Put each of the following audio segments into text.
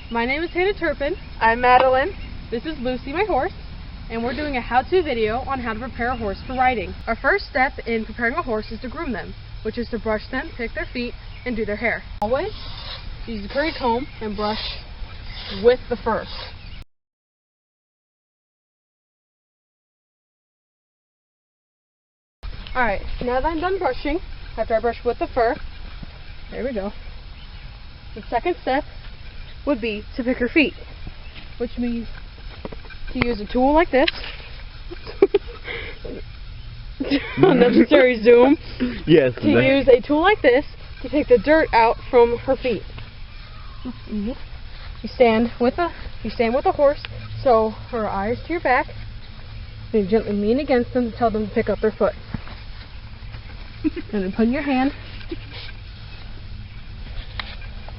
My name is Hannah Turpin. I'm Madeline. This is Lucy, my horse, and we're doing a how-to video on how to prepare a horse for riding. Our first step in preparing a horse is to groom them, which is to brush them, pick their feet, and do their hair. Always use a curly comb and brush with the fur. Alright, now that I'm done brushing, after I brush with the fur, there we go. The second step would be to pick her feet, which means to use a tool like this. Unnecessary zoom. Yes. To use a tool like this to take the dirt out from her feet. You stand with the horse, so her eyes to your back. And you gently lean against them to tell them to pick up their foot. And then put in your hand.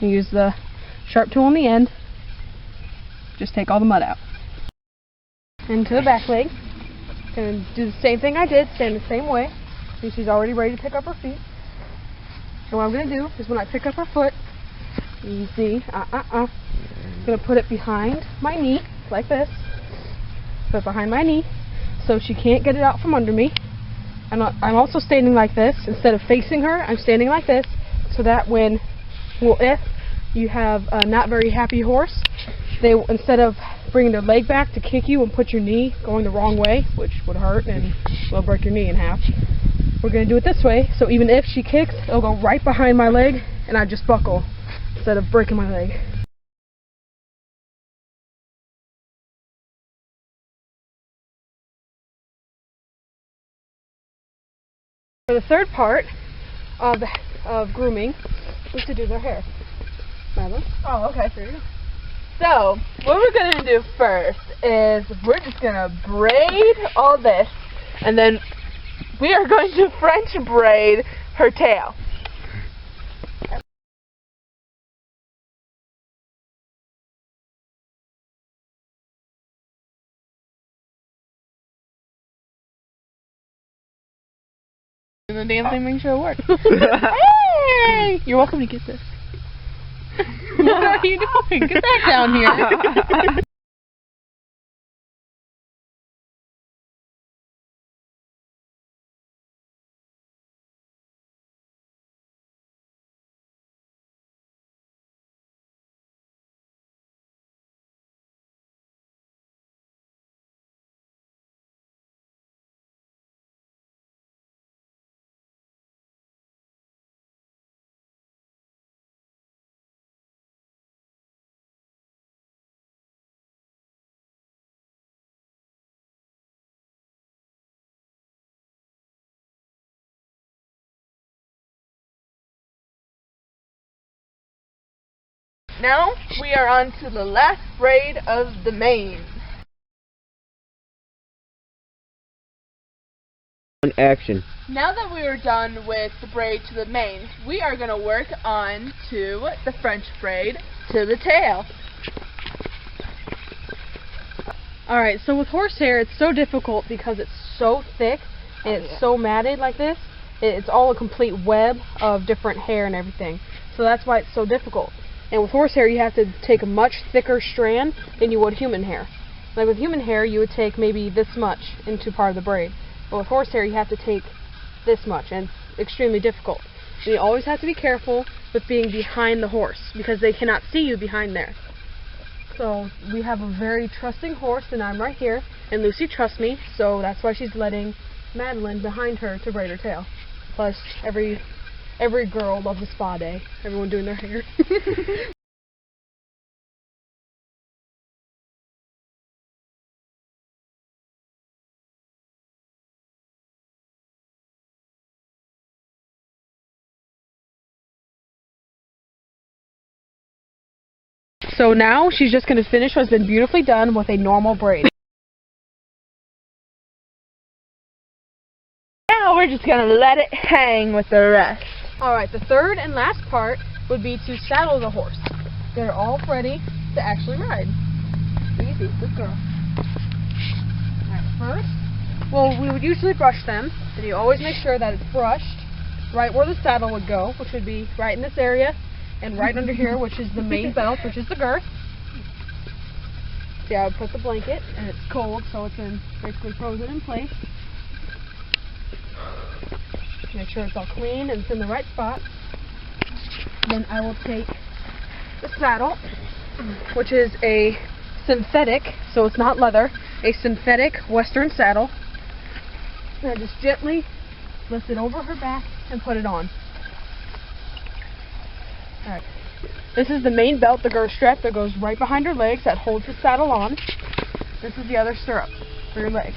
You use the sharp tool on the end. Just take all the mud out. And to the back leg. Gonna do the same thing I did, stand the same way. And she's already ready to pick up her feet. And what I'm gonna do is when I pick up her foot, easy, I'm gonna put it behind my knee, like this. Put it behind my knee, so she can't get it out from under me. And I'm also standing like this. Instead of facing her, I'm standing like this, so that if you have a not very happy horse, they, instead of bringing their leg back to kick you and put your knee going the wrong way, which would hurt and will break your knee in half, we're going to do it this way, so even if she kicks, it'll go right behind my leg, and I just buckle instead of breaking my leg. For the third part of grooming is to do their hair. Madeline? Oh, okay. So, what we're going to do first is we're just going to braid all this, and then we are going to French braid her tail. And the damn thing makes sure it works. Hey! You're welcome to get this. What are you doing? Get back down here. Now we are on to the last braid of the mane. Action. Now that we are done with the braid to the mane, we are going to work on to the French braid to the tail. Alright, so with horse hair, it's so difficult because it's so thick and it's so matted like this. It's all a complete web of different hair and everything. So that's why it's so difficult. And with horse hair, you have to take a much thicker strand than you would human hair. Like with human hair, you would take maybe this much into part of the braid. But with horse hair, you have to take this much, and it's extremely difficult. And you always have to be careful with being behind the horse, because they cannot see you behind there. So we have a very trusting horse, and I'm right here, and Lucy trusts me, so that's why she's letting Madeline behind her to braid her tail. Plus, every girl loves a spa day. Everyone doing their hair. So now she's just going to finish what's been beautifully done with a normal braid. Now we're just going to let it hang with the rest. Alright, the third and last part would be to saddle the horse. Get her all ready to actually ride. Easy, good girl. Alright, first, well, we would usually brush them, and you always make sure that it's brushed right where the saddle would go, which would be right in this area, and right under here, which is the main belt, which is the girth. See how I put the blanket, and it's cold, so it's basically frozen in place. Make sure it's all clean and it's in the right spot. Then I will take the saddle, which is a synthetic, so it's not leather, a synthetic Western saddle. And I just gently lift it over her back and put it on. Alright. This is the main belt, the girth strap that goes right behind her legs that holds the saddle on. This is the other stirrup for your leg.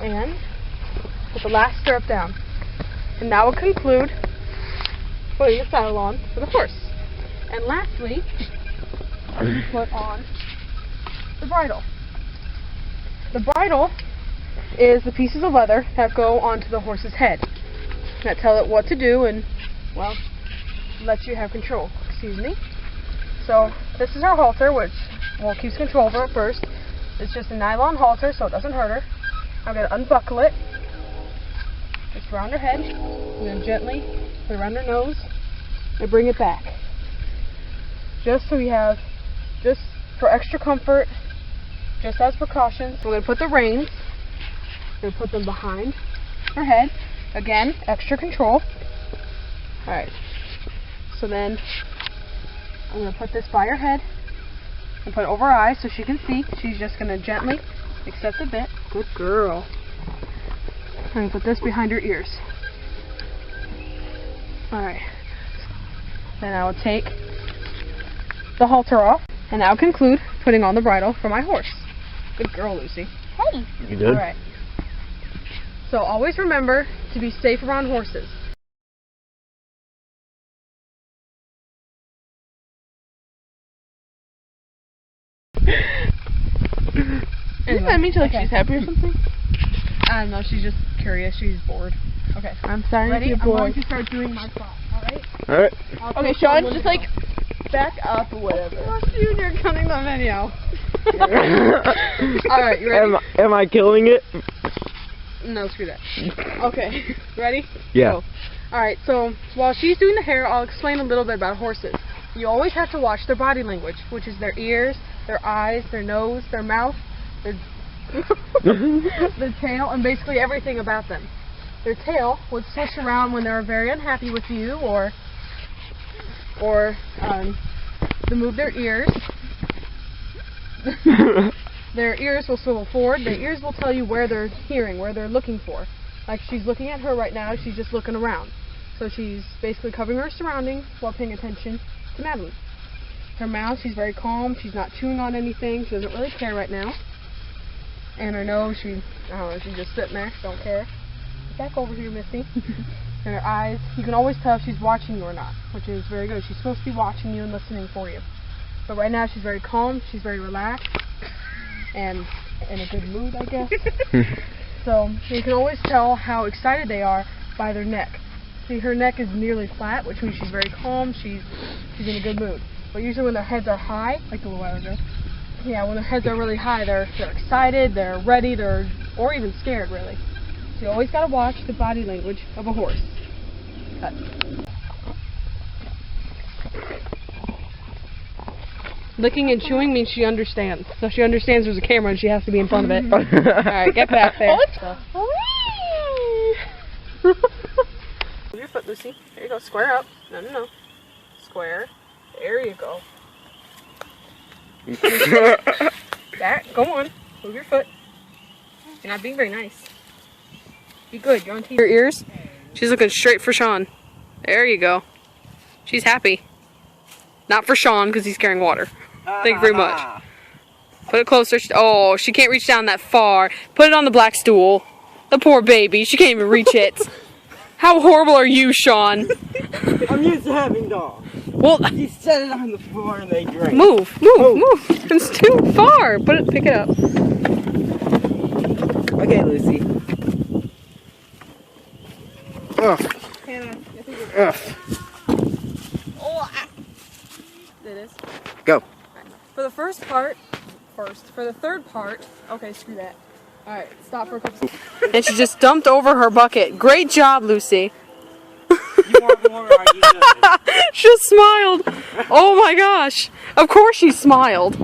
And put the last stirrup down. And that will conclude putting the saddle on for the horse. And lastly, put on the bridle. The bridle is the pieces of leather that go onto the horse's head that tell it what to do and, well, let you have control. Excuse me. So this is our halter, which keeps control over it first. It's just a nylon halter, so it doesn't hurt her. I'm going to unbuckle it, just around her head, and then gently put it around her nose, and bring it back. Just so we have, just for extra comfort, just as precautions, we're going to put the reins, we're going to put them behind her head. Again, extra control. Alright, so then I'm going to put this by her head, and put it over her eyes so she can see. She's just going to gently accept the bit. Good girl. I'm going to put this behind her ears. Alright. Then I will take the halter off, and that will conclude putting on the bridle for my horse. Good girl, Lucy. Hey. You did? Alright. So always remember to be safe around horses. Does that mean she's happy or something? I don't know, she's just curious, she's bored. Okay. I'm sorry Ready? if you're I'm going bored. to start doing my plot, alright? Alright. Okay, Sean, just like back up or whatever. You're cutting the video. Alright, you ready? Am I killing it? No, screw that. Okay, ready? Yeah. Go. Alright, so while she's doing the hair, I'll explain a little bit about horses. You always have to watch their body language, which is their ears, their eyes, their nose, their mouth, their tail, and basically everything about them. Their tail would swish around when they're very unhappy with you, or to move their ears. Their ears will swivel forward. Their ears will tell you where they're hearing, where they're looking for. Like she's looking at her right now, she's just looking around. So she's basically covering her surroundings while paying attention to Madeline. Her mouth, she's very calm. She's not chewing on anything. She doesn't really care right now. And her nose, I don't know, she's just sitting there, don't care. Get back over here, Misty. And her eyes, you can always tell if she's watching you or not, which is very good. She's supposed to be watching you and listening for you. But right now she's very calm, she's very relaxed, and in a good mood, I guess. So you can always tell how excited they are by their neck. See, her neck is nearly flat, which means she's very calm, she's in a good mood. But usually when their heads are high, like a little while ago, yeah, when their heads are really high, they're excited, they're ready, or even scared, really. So you always got to watch the body language of a horse. Cut. Licking and chewing means she understands. So she understands there's a camera and she has to be in front of it. Alright, get back there. Move your foot, Lucy. There you go. Square up. No. Square. There you go. Back. Go on. Move your foot. You're not being very nice. Be good. You're on TV. Your ears. She's looking straight for Sean. There you go. She's happy. Not for Sean because he's carrying water. Thank you very much. Put it closer. Oh, she can't reach down that far. Put it on the black stool. The poor baby. She can't even reach it. How horrible are you, Sean? I'm used to having dogs. Well, You set it on the floor and they drink. move. It's too far. Pick it up. Okay, Lucy. Ugh. Hannah, Ugh. it is. Go. For the first part, for the third part, okay, screw that. Alright, stop for a couple seconds. And she just dumped over her bucket. Great job, Lucy. You want more or are you good? She smiled. Oh my gosh. Of course she smiled.